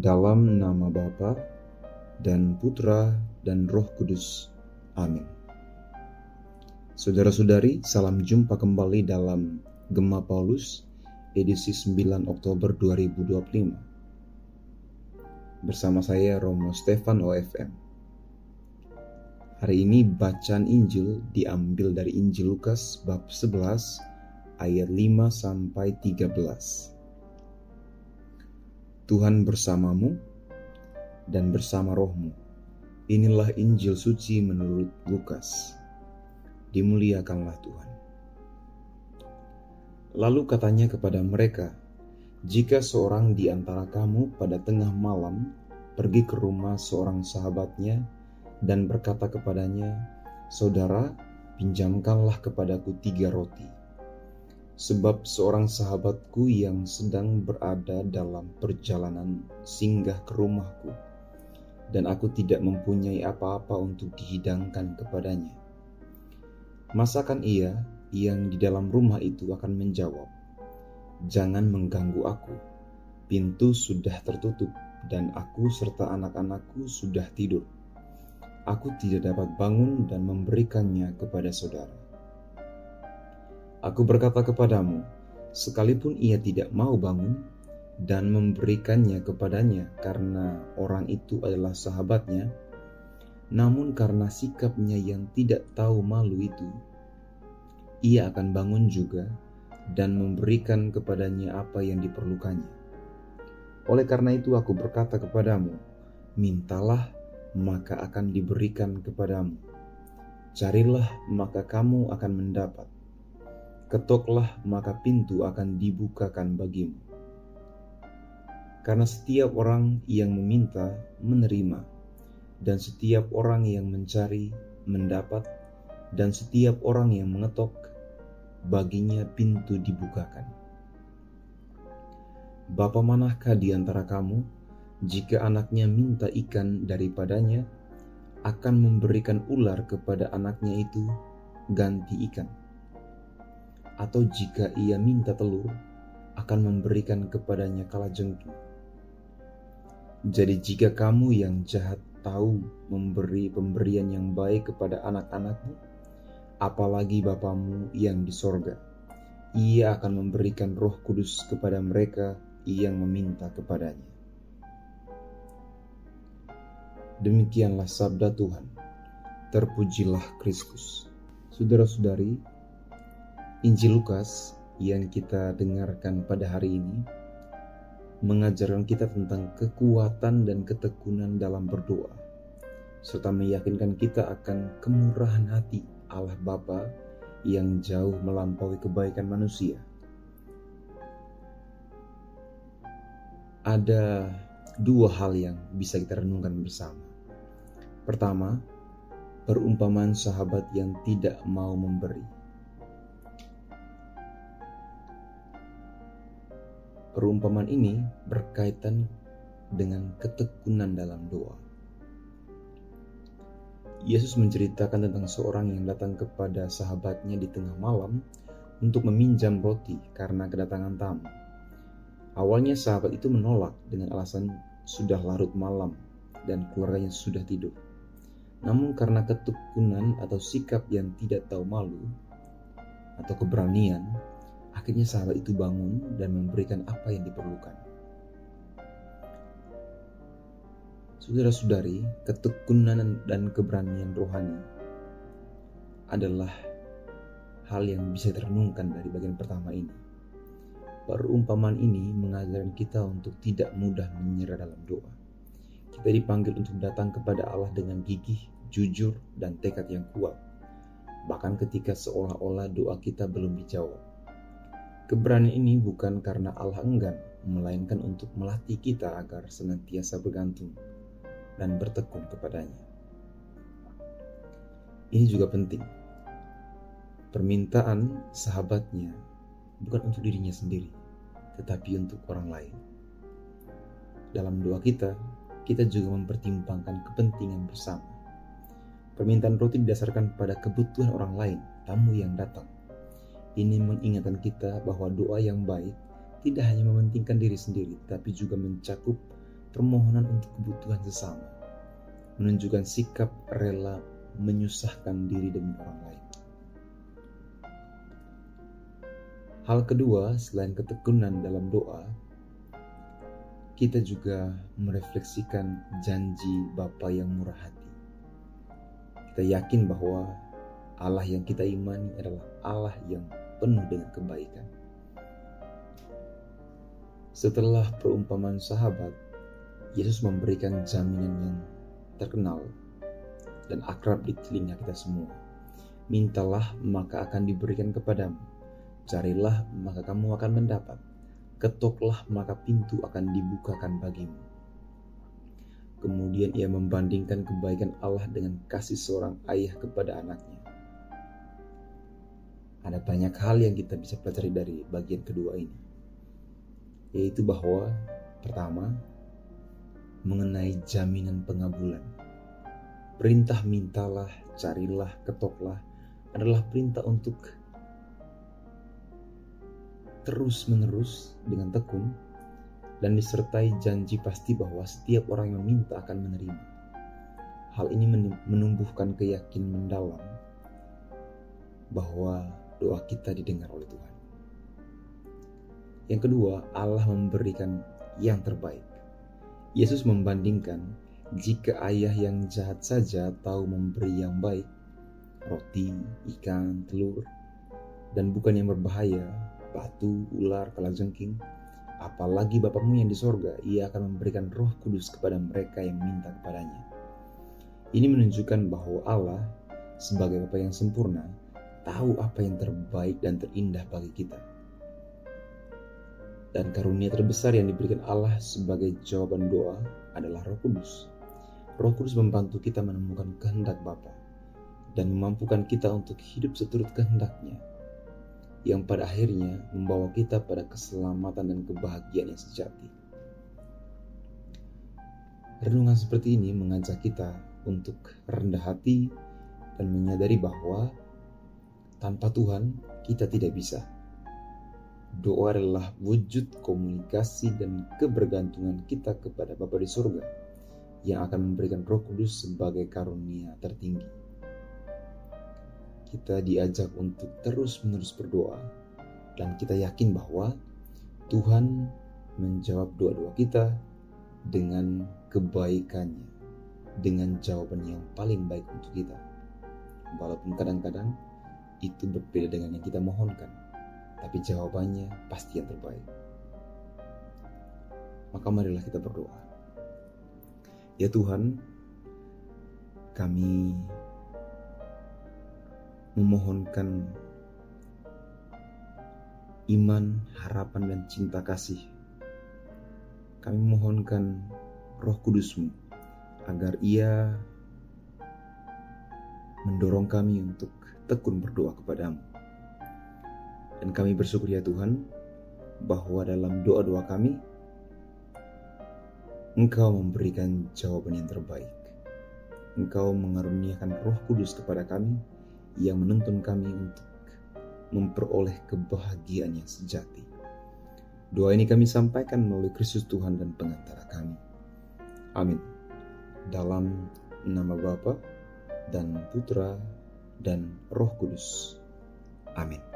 Dalam nama Bapa dan Putra dan Roh Kudus. Amin. Saudara-saudari, salam jumpa kembali dalam Gema Paulus, edisi 9 Oktober 2025. Bersama saya Romo Stefan OFM. Hari ini bacaan Injil diambil dari Injil Lukas bab 11 ayat 5-13. Tuhan bersamamu dan bersama rohmu. Inilah Injil suci menurut Lukas. Dimuliakanlah Tuhan. Lalu katanya kepada mereka, jika seorang di antara kamu pada tengah malam pergi ke rumah seorang sahabatnya dan berkata kepadanya, "Saudara, pinjamkanlah kepadaku 3 roti. Sebab seorang sahabatku yang sedang berada dalam perjalanan singgah ke rumahku, dan aku tidak mempunyai apa-apa untuk dihidangkan kepadanya." Masakan ia yang di dalam rumah itu akan menjawab, "Jangan mengganggu aku, pintu sudah tertutup dan aku serta anak-anakku sudah tidur. Aku tidak dapat bangun dan memberikannya kepada saudara." Aku berkata kepadamu, sekalipun ia tidak mau bangun dan memberikannya kepadanya karena orang itu adalah sahabatnya, namun karena sikapnya yang tidak tahu malu itu, ia akan bangun juga dan memberikan kepadanya apa yang diperlukannya. Oleh karena itu aku berkata kepadamu, mintalah maka akan diberikan kepadamu. Carilah maka kamu akan mendapat. Ketoklah maka pintu akan dibukakan bagimu. Karena setiap orang yang meminta menerima, dan setiap orang yang mencari mendapat, dan setiap orang yang mengetok baginya pintu dibukakan. Bapa manakah di antara kamu, jika anaknya minta ikan daripadanya, akan memberikan ular kepada anaknya itu ganti ikan? Atau jika ia minta telur, akan memberikan kepadanya kalajengking? Jadi jika kamu yang jahat tahu memberi pemberian yang baik kepada anak-anakmu, apalagi Bapamu yang di sorga, ia akan memberikan Roh Kudus kepada mereka yang meminta kepadanya. Demikianlah sabda Tuhan. Terpujilah Kristus. Saudara-saudari, Injil Lukas yang kita dengarkan pada hari ini mengajarkan kita tentang kekuatan dan ketekunan dalam berdoa, serta meyakinkan kita akan kemurahan hati Allah Bapa yang jauh melampaui kebaikan manusia. Ada 2 hal yang bisa kita renungkan bersama. Pertama, perumpamaan sahabat yang tidak mau memberi. Perumpamaan ini berkaitan dengan ketekunan dalam doa. Yesus menceritakan tentang seorang yang datang kepada sahabatnya di tengah malam untuk meminjam roti karena kedatangan tamu. Awalnya sahabat itu menolak dengan alasan sudah larut malam dan keluarganya sudah tidur. Namun karena ketekunan atau sikap yang tidak tahu malu atau keberanian, akhirnya sahabat itu bangun dan memberikan apa yang diperlukan. Saudara-saudari, ketekunan dan keberanian rohani adalah hal yang bisa direnungkan dari bagian pertama ini. Perumpamaan ini mengajarkan kita untuk tidak mudah menyerah dalam doa. Kita dipanggil untuk datang kepada Allah dengan gigih, jujur, dan tekad yang kuat, bahkan ketika seolah-olah doa kita belum dijawab. Keberanian ini bukan karena Allah enggan, melainkan untuk melatih kita agar senantiasa bergantung dan bertekun kepadanya. Ini juga penting. Permintaan sahabatnya bukan untuk dirinya sendiri, tetapi untuk orang lain. Dalam doa kita juga mempertimbangkan kepentingan bersama. Permintaan roti didasarkan pada kebutuhan orang lain, tamu yang datang. Ini mengingatkan kita bahwa doa yang baik tidak hanya mementingkan diri sendiri, tapi juga mencakup permohonan untuk kebutuhan sesama, menunjukkan sikap rela menyusahkan diri demi orang lain. Hal kedua, selain ketekunan dalam doa, kita juga merefleksikan janji Bapa yang murah hati. Kita yakin bahwa Allah yang kita imani adalah Allah yang penuh dengan kebaikan. Setelah perumpamaan sahabat, Yesus memberikan jaminan yang terkenal dan akrab di telinga kita semua. Mintalah maka akan diberikan kepadamu. Carilah maka kamu akan mendapat. Ketoklah maka pintu akan dibukakan bagimu. Kemudian ia membandingkan kebaikan Allah dengan kasih seorang ayah kepada anaknya. Ada banyak hal yang kita bisa pelajari dari bagian kedua ini, yaitu bahwa pertama, mengenai jaminan pengabulan. Perintah mintalah, carilah, ketoklah adalah perintah untuk terus-menerus dengan tekun dan disertai janji pasti bahwa setiap orang yang meminta akan menerima. Hal ini menumbuhkan keyakinan mendalam bahwa doa kita didengar oleh Tuhan. Yang kedua, Allah memberikan yang terbaik. Yesus membandingkan, jika ayah yang jahat saja tahu memberi yang baik, roti, ikan, telur, dan bukan yang berbahaya, batu, ular, kalajengking, apalagi Bapamu yang di sorga, ia akan memberikan Roh Kudus kepada mereka yang minta kepadanya. Ini menunjukkan bahwa Allah sebagai Bapa yang sempurna tahu apa yang terbaik dan terindah bagi kita. Dan karunia terbesar yang diberikan Allah sebagai jawaban doa adalah Roh Kudus. Roh Kudus membantu kita menemukan kehendak Bapa dan memampukan kita untuk hidup seturut kehendak-Nya, yang pada akhirnya membawa kita pada keselamatan dan kebahagiaan yang sejati. Renungan seperti ini mengajak kita untuk rendah hati dan menyadari bahwa tanpa Tuhan kita tidak bisa. Doa adalah wujud komunikasi dan kebergantungan kita kepada Bapa di surga yang akan memberikan Roh Kudus sebagai karunia tertinggi. Kita diajak untuk terus-menerus berdoa dan kita yakin bahwa Tuhan menjawab doa-doa kita dengan kebaikannya, dengan jawaban yang paling baik untuk kita. Walaupun kadang-kadang itu berbeda dengan yang kita mohonkan, tapi jawabannya pasti yang terbaik. Maka marilah kita berdoa. Ya Tuhan, kami memohonkan iman, harapan, dan cinta kasih. Kami memohonkan Roh Kudus-Mu agar Ia mendorong kami untuk tekun berdoa kepada-Mu. Dan kami bersyukur ya Tuhan, bahwa dalam doa-doa kami, Engkau memberikan jawaban yang terbaik. Engkau mengaruniakan Roh Kudus kepada kami, yang menuntun kami untuk memperoleh kebahagiaan yang sejati. Doa ini kami sampaikan melalui Kristus Tuhan dan pengantara kami. Amin. Dalam nama Bapa dan Putra dan Roh Kudus. Amin.